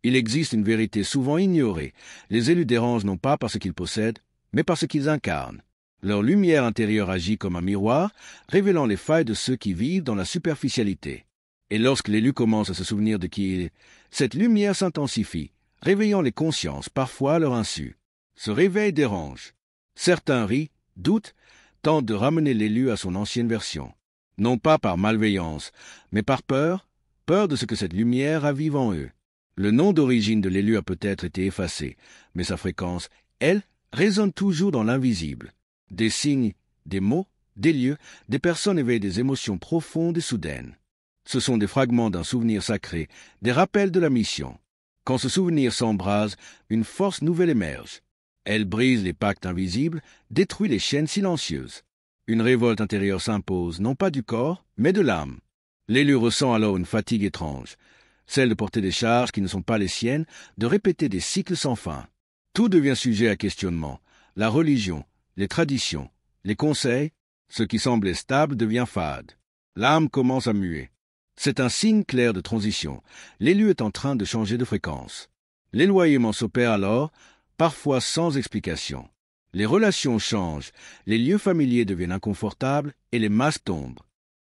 Il existe une vérité souvent ignorée. Les élus dérangent non pas parce qu'ils possèdent, mais parce qu'ils incarnent. Leur lumière intérieure agit comme un miroir, révélant les failles de ceux qui vivent dans la superficialité. Et lorsque l'élu commence à se souvenir de qui il est, cette lumière s'intensifie, réveillant les consciences, parfois à leur insu. Ce réveil dérange. Certains rient, doutent, tentent de ramener l'élu à son ancienne version. Non pas par malveillance, mais par peur de ce que cette lumière ravive en eux. Le nom d'origine de l'élu a peut-être été effacé, mais sa fréquence, elle, résonne toujours dans l'invisible. Des signes, des mots, des lieux, des personnes éveillent des émotions profondes et soudaines. Ce sont des fragments d'un souvenir sacré, des rappels de la mission. Quand ce souvenir s'embrase, une force nouvelle émerge. Elle brise les pactes invisibles, détruit les chaînes silencieuses. Une révolte intérieure s'impose, non pas du corps, mais de l'âme. L'élu ressent alors une fatigue étrange, celle de porter des charges qui ne sont pas les siennes, de répéter des cycles sans fin. Tout devient sujet à questionnement. La religion, les traditions, les conseils, ce qui semblait stable devient fade. L'âme commence à muer. C'est un signe clair de transition. L'élu est en train de changer de fréquence. L'éloignement s'opère alors, parfois sans explication. Les relations changent, les lieux familiers deviennent inconfortables et les masques tombent.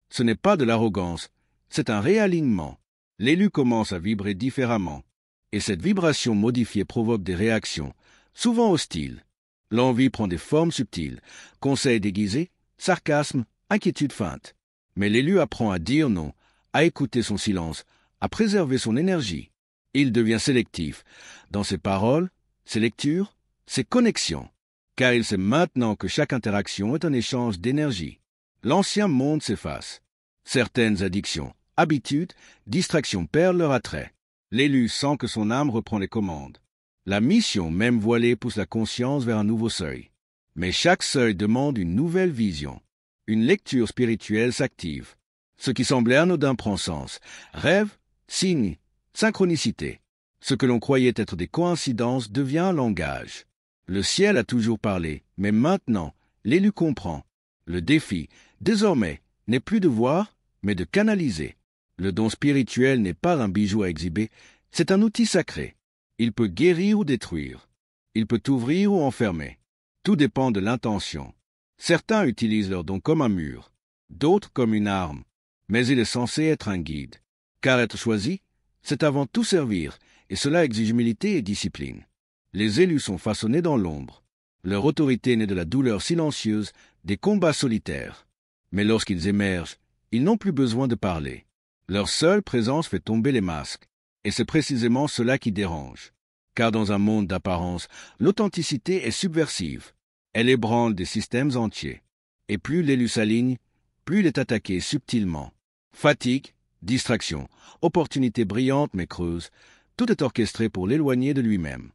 Ce n'est pas de l'arrogance, c'est un réalignement. L'élu commence à vibrer différemment. Et cette vibration modifiée provoque des réactions, souvent hostiles. L'envie prend des formes subtiles, conseils déguisés, sarcasme, inquiétude feinte. Mais l'élu apprend à dire non, à écouter son silence, à préserver son énergie. Il devient sélectif dans ses paroles, ses lectures, ses connexions, car il sait maintenant que chaque interaction est un échange d'énergie. L'ancien monde s'efface. Certaines addictions, habitudes, distractions perdent leur attrait. L'élu sent que son âme reprend les commandes. La mission, même voilée, pousse la conscience vers un nouveau seuil. Mais chaque seuil demande une nouvelle vision. Une lecture spirituelle s'active. Ce qui semblait anodin prend sens. Rêve, signe, synchronicité. Ce que l'on croyait être des coïncidences devient un langage. Le ciel a toujours parlé, mais maintenant, l'élu comprend. Le défi, désormais, n'est plus de voir, mais de canaliser. Le don spirituel n'est pas un bijou à exhiber, c'est un outil sacré. Il peut guérir ou détruire. Il peut ouvrir ou enfermer. Tout dépend de l'intention. Certains utilisent leur don comme un mur, d'autres comme une arme. Mais il est censé être un guide. Car être choisi, c'est avant tout servir, et cela exige humilité et discipline. Les élus sont façonnés dans l'ombre. Leur autorité naît de la douleur silencieuse, des combats solitaires. Mais lorsqu'ils émergent, ils n'ont plus besoin de parler. Leur seule présence fait tomber les masques. Et c'est précisément cela qui dérange. Car dans un monde d'apparence, l'authenticité est subversive. Elle ébranle des systèmes entiers. Et plus l'élu s'aligne, plus il est attaqué subtilement. Fatigue, distraction, opportunité brillante mais creuse, tout est orchestré pour l'éloigner de lui-même.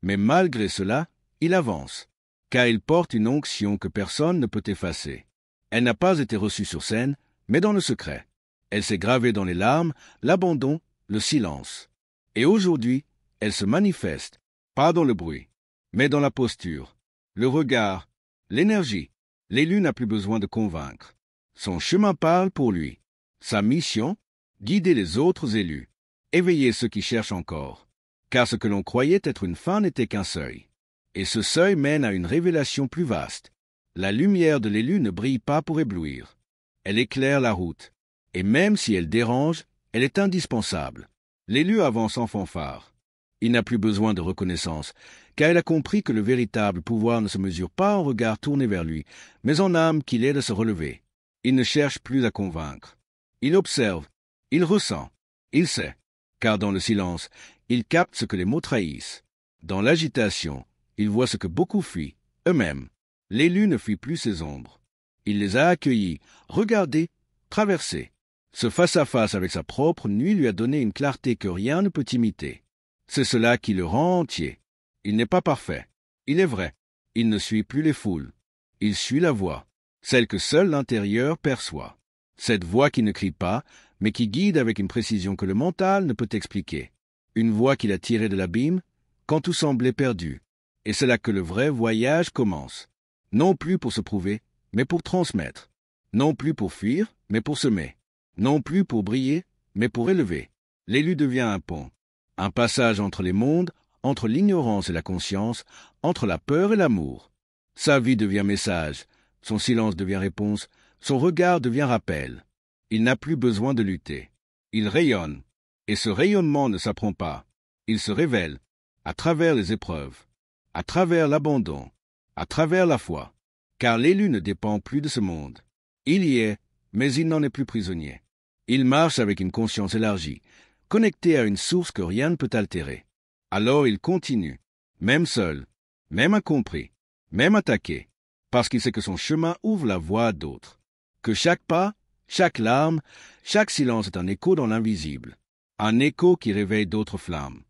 Mais malgré cela, il avance, car il porte une onction que personne ne peut effacer. Elle n'a pas été reçue sur scène, mais dans le secret. Elle s'est gravée dans les larmes, l'abandon, le silence. Et aujourd'hui, elle se manifeste, pas dans le bruit, mais dans la posture, le regard, l'énergie. L'élu n'a plus besoin de convaincre. Son chemin parle pour lui. Sa mission, guider les autres élus, éveiller ceux qui cherchent encore. Car ce que l'on croyait être une fin n'était qu'un seuil. Et ce seuil mène à une révélation plus vaste. La lumière de l'élu ne brille pas pour éblouir. Elle éclaire la route. Et même si elle dérange, elle est indispensable. L'élu avance en fanfare. Il n'a plus besoin de reconnaissance, car il a compris que le véritable pouvoir ne se mesure pas en regard tourné vers lui, mais en âme qu'il aide à se relever. Il ne cherche plus à convaincre. Il observe, il ressent, il sait, car dans le silence, il capte ce que les mots trahissent. Dans l'agitation, il voit ce que beaucoup fuient, eux-mêmes. L'élu ne fuit plus ses ombres. Il les a accueillis, regardés, traversés. Ce face-à-face avec sa propre nuit lui a donné une clarté que rien ne peut imiter. C'est cela qui le rend entier. Il n'est pas parfait. Il est vrai. Il ne suit plus les foules. Il suit la voix, celle que seul l'intérieur perçoit. Cette voix qui ne crie pas, mais qui guide avec une précision que le mental ne peut expliquer. Une voix qu'il a tirée de l'abîme quand tout semblait perdu. Et c'est là que le vrai voyage commence. Non plus pour se prouver, mais pour transmettre. Non plus pour fuir, mais pour semer. Non plus pour briller, mais pour élever. L'élu devient un pont. Un passage entre les mondes, entre l'ignorance et la conscience, entre la peur et l'amour. Sa vie devient message, son silence devient réponse, son regard devient rappel. Il n'a plus besoin de lutter. Il rayonne, et ce rayonnement ne s'apprend pas. Il se révèle, à travers les épreuves, à travers l'abandon, à travers la foi, car l'élu ne dépend plus de ce monde. Il y est, mais il n'en est plus prisonnier. Il marche avec une conscience élargie, connecté à une source que rien ne peut altérer. Alors il continue, même seul, même incompris, même attaqué, parce qu'il sait que son chemin ouvre la voie à d'autres, que chaque pas, chaque larme, chaque silence est un écho dans l'invisible, un écho qui réveille d'autres flammes.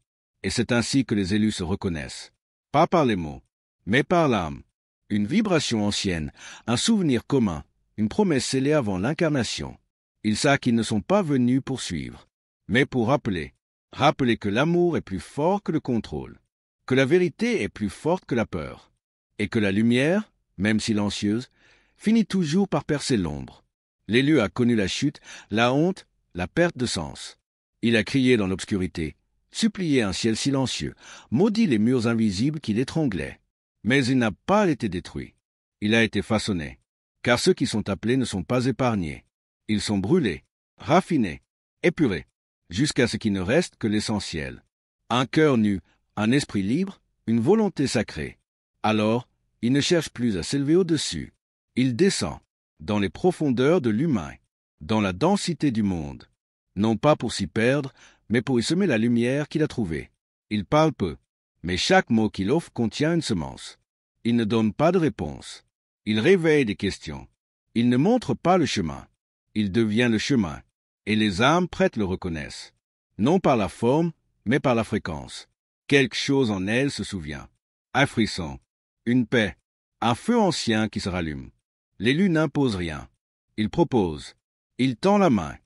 Et c'est ainsi que les élus se reconnaissent, pas par les mots, mais par l'âme, une vibration ancienne, un souvenir commun, une promesse scellée avant l'incarnation. Ils savent qu'ils ne sont pas venus pour suivre, mais pour rappeler que l'amour est plus fort que le contrôle, que la vérité est plus forte que la peur, et que la lumière, même silencieuse, finit toujours par percer l'ombre. L'élu a connu la chute, la honte, la perte de sens. Il a crié dans l'obscurité, supplié un ciel silencieux, maudit les murs invisibles qui l'étranglaient. Mais il n'a pas été détruit. Il a été façonné, car ceux qui sont appelés ne sont pas épargnés. Ils sont brûlés, raffinés, épurés, jusqu'à ce qu'il ne reste que l'essentiel. Un cœur nu, un esprit libre, une volonté sacrée. Alors, il ne cherche plus à s'élever au-dessus. Il descend, dans les profondeurs de l'humain, dans la densité du monde, non pas pour s'y perdre, mais pour y semer la lumière qu'il a trouvée. Il parle peu, mais chaque mot qu'il offre contient une semence. Il ne donne pas de réponse. Il réveille des questions. Il ne montre pas le chemin. Il devient le chemin, et les âmes prêtes le reconnaissent, non par la forme, mais par la fréquence. Quelque chose en elle se souvient. Un frisson, une paix, un feu ancien qui se rallume. L'élu n'impose rien. Il propose. Il tend la main,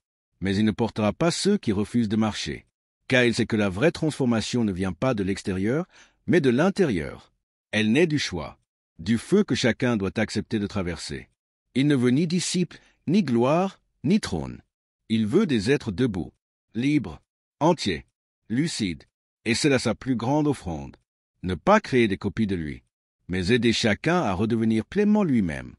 mais il ne portera pas ceux qui refusent de marcher, car il sait que la vraie transformation ne vient pas de l'extérieur, mais de l'intérieur. Elle naît du choix, du feu que chacun doit accepter de traverser. Il ne veut ni disciples, ni gloire, ni trône. Il veut des êtres debout, libres, entiers, lucides, et c'est là sa plus grande offrande. Ne pas créer des copies de lui, mais aider chacun à redevenir pleinement lui-même.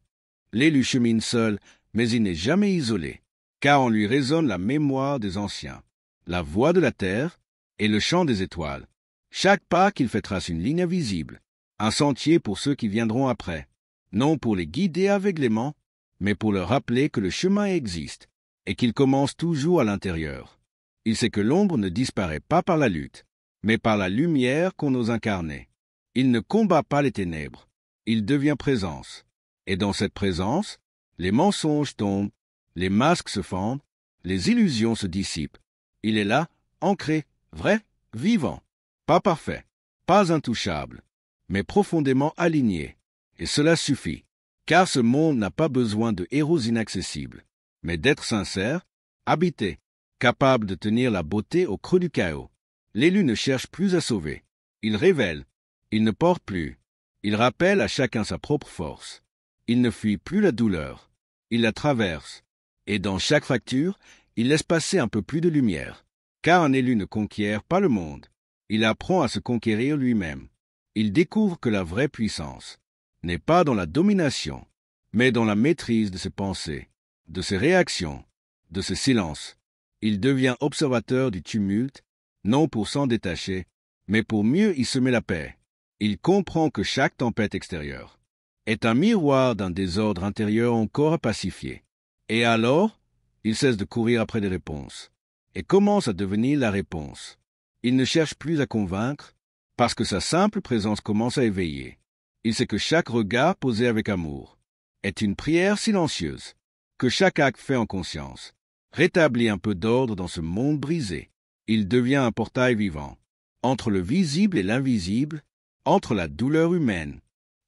L'élu chemine seul, mais il n'est jamais isolé, car en lui résonne la mémoire des anciens, la voix de la terre et le chant des étoiles. Chaque pas qu'il fait trace une ligne invisible, un sentier pour ceux qui viendront après, non pour les guider aveuglément, mais pour leur rappeler que le chemin existe et qu'il commence toujours à l'intérieur. Il sait que l'ombre ne disparaît pas par la lutte, mais par la lumière qu'on ose incarner. Il ne combat pas les ténèbres, il devient présence. Et dans cette présence, les mensonges tombent, les masques se fendent, les illusions se dissipent. Il est là, ancré, vrai, vivant, pas parfait, pas intouchable, mais profondément aligné. Et cela suffit, car ce monde n'a pas besoin de héros inaccessibles, mais d'être sincère, habité, capable de tenir la beauté au creux du chaos. L'élu ne cherche plus à sauver. Il révèle. Il ne porte plus. Il rappelle à chacun sa propre force. Il ne fuit plus la douleur. Il la traverse. Et dans chaque fracture, il laisse passer un peu plus de lumière. Car un élu ne conquiert pas le monde. Il apprend à se conquérir lui-même. Il découvre que la vraie puissance n'est pas dans la domination, mais dans la maîtrise de ses pensées, de ses réactions, de ses silences. Il devient observateur du tumulte, non pour s'en détacher, mais pour mieux y semer la paix. Il comprend que chaque tempête extérieure est un miroir d'un désordre intérieur encore à pacifier. Et alors, il cesse de courir après des réponses, et commence à devenir la réponse. Il ne cherche plus à convaincre, parce que sa simple présence commence à éveiller. Il sait que chaque regard posé avec amour est une prière silencieuse, que chaque acte fait en conscience rétablit un peu d'ordre dans ce monde brisé. Il devient un portail vivant, entre le visible et l'invisible, entre la douleur humaine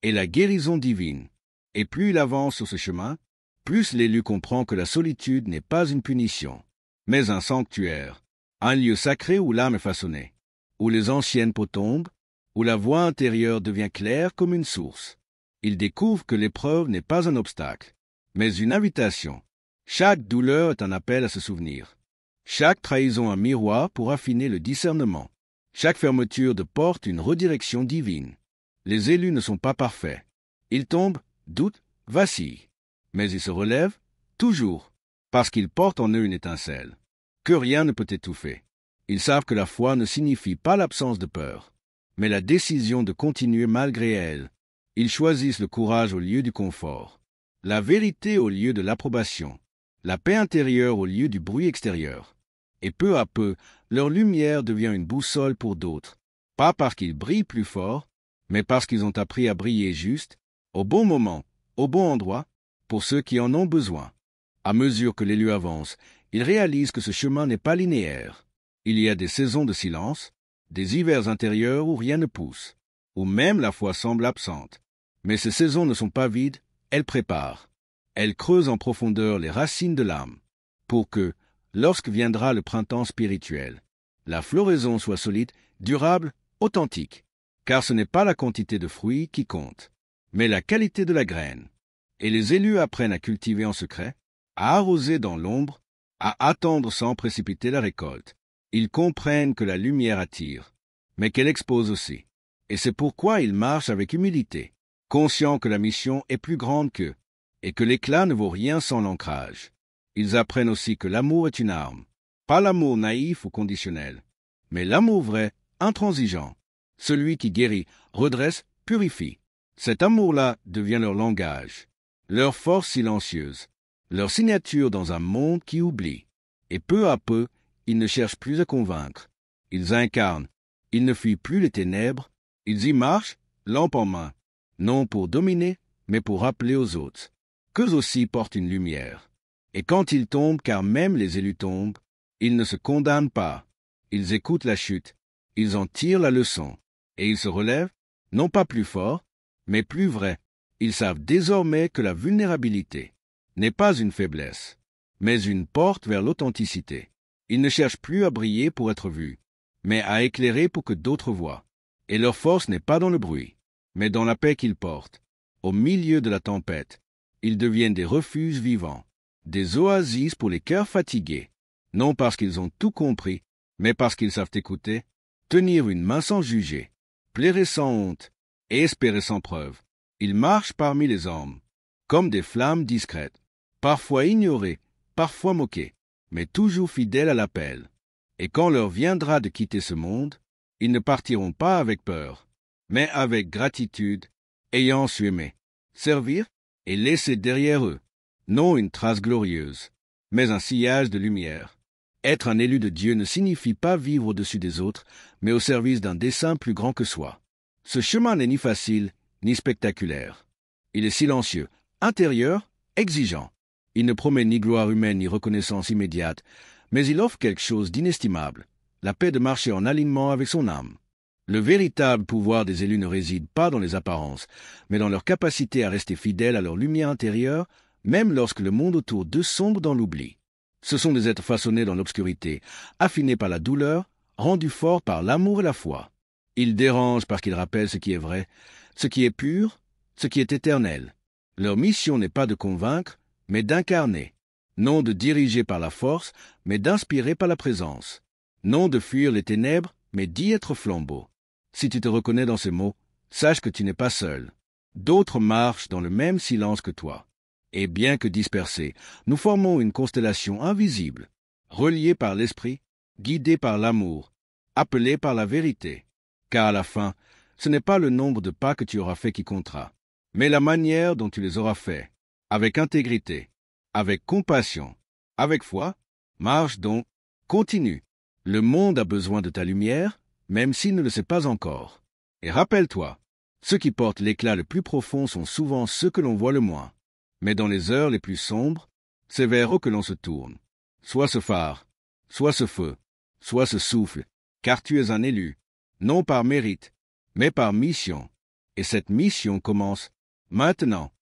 et la guérison divine. Et plus il avance sur ce chemin, plus l'élu comprend que la solitude n'est pas une punition, mais un sanctuaire, un lieu sacré où l'âme est façonnée, où les anciennes peaux tombent, où la voix intérieure devient claire comme une source. Il découvre que l'épreuve n'est pas un obstacle, mais une invitation. Chaque douleur est un appel à se souvenir. Chaque trahison un miroir pour affiner le discernement. Chaque fermeture de porte une redirection divine. Les élus ne sont pas parfaits. Ils tombent, doutent, vacillent. Mais ils se relèvent, toujours, parce qu'ils portent en eux une étincelle, que rien ne peut étouffer. Ils savent que la foi ne signifie pas l'absence de peur, mais la décision de continuer malgré elle. Ils choisissent le courage au lieu du confort, la vérité au lieu de l'approbation, la paix intérieure au lieu du bruit extérieur. Et peu à peu, leur lumière devient une boussole pour d'autres, pas parce qu'ils brillent plus fort, mais parce qu'ils ont appris à briller juste, au bon moment, au bon endroit, pour ceux qui en ont besoin. À mesure que l'élu avance, il réalise que ce chemin n'est pas linéaire. Il y a des saisons de silence, des hivers intérieurs où rien ne pousse, où même la foi semble absente. Mais ces saisons ne sont pas vides, elles préparent. Elles creusent en profondeur les racines de l'âme, pour que, lorsque viendra le printemps spirituel, la floraison soit solide, durable, authentique. Car ce n'est pas la quantité de fruits qui compte, mais la qualité de la graine. Et les élus apprennent à cultiver en secret, à arroser dans l'ombre, à attendre sans précipiter la récolte. Ils comprennent que la lumière attire, mais qu'elle expose aussi. Et c'est pourquoi ils marchent avec humilité, conscients que la mission est plus grande qu'eux, et que l'éclat ne vaut rien sans l'ancrage. Ils apprennent aussi que l'amour est une arme, pas l'amour naïf ou conditionnel, mais l'amour vrai, intransigeant, celui qui guérit, redresse, purifie. Cet amour-là devient leur langage, leur force silencieuse, leur signature dans un monde qui oublie. Et peu à peu, ils ne cherchent plus à convaincre. Ils incarnent, ils ne fuient plus les ténèbres, ils y marchent, lampe en main, non pour dominer, mais pour rappeler aux autres qu'eux aussi portent une lumière. Et quand ils tombent, car même les élus tombent, ils ne se condamnent pas. Ils écoutent la chute, ils en tirent la leçon, et ils se relèvent, non pas plus forts, mais plus vrais. Ils savent désormais que la vulnérabilité n'est pas une faiblesse, mais une porte vers l'authenticité. Ils ne cherchent plus à briller pour être vus, mais à éclairer pour que d'autres voient. Et leur force n'est pas dans le bruit, mais dans la paix qu'ils portent. Au milieu de la tempête, ils deviennent des refuges vivants, des oasis pour les cœurs fatigués, non parce qu'ils ont tout compris, mais parce qu'ils savent écouter, tenir une main sans juger, plairer sans honte et espérer sans preuve. Ils marchent parmi les hommes, comme des flammes discrètes, parfois ignorées, parfois moquées, mais toujours fidèles à l'appel. Et quand l'heure viendra de quitter ce monde, ils ne partiront pas avec peur, mais avec gratitude, ayant su aimer, servir et laisser derrière eux, non une trace glorieuse, mais un sillage de lumière. Être un élu de Dieu ne signifie pas vivre au-dessus des autres, mais au service d'un dessein plus grand que soi. Ce chemin n'est ni facile, ni spectaculaire. Il est silencieux, intérieur, exigeant. Il ne promet ni gloire humaine ni reconnaissance immédiate, mais il offre quelque chose d'inestimable, la paix de marcher en alignement avec son âme. Le véritable pouvoir des élus ne réside pas dans les apparences, mais dans leur capacité à rester fidèles à leur lumière intérieure, même lorsque le monde autour d'eux sombre dans l'oubli. Ce sont des êtres façonnés dans l'obscurité, affinés par la douleur, rendus forts par l'amour et la foi. Ils dérangent parce qu'ils rappellent ce qui est vrai, ce qui est pur, ce qui est éternel. Leur mission n'est pas de convaincre, mais d'incarner. Non de diriger par la force, mais d'inspirer par la présence. Non de fuir les ténèbres, mais d'y être flambeau. Si tu te reconnais dans ces mots, sache que tu n'es pas seul. D'autres marchent dans le même silence que toi. Et bien que dispersés, nous formons une constellation invisible, reliée par l'esprit, guidée par l'amour, appelée par la vérité. Car à la fin, ce n'est pas le nombre de pas que tu auras fait qui comptera, mais la manière dont tu les auras faits, avec intégrité, avec compassion, avec foi. Marche donc, continue. Le monde a besoin de ta lumière, même s'il ne le sait pas encore. Et rappelle-toi, ceux qui portent l'éclat le plus profond sont souvent ceux que l'on voit le moins. Mais dans les heures les plus sombres, c'est vers eux que l'on se tourne. Sois ce phare, sois ce feu, sois ce souffle, car tu es un élu, non par mérite, mais par mission. Et cette mission commence maintenant.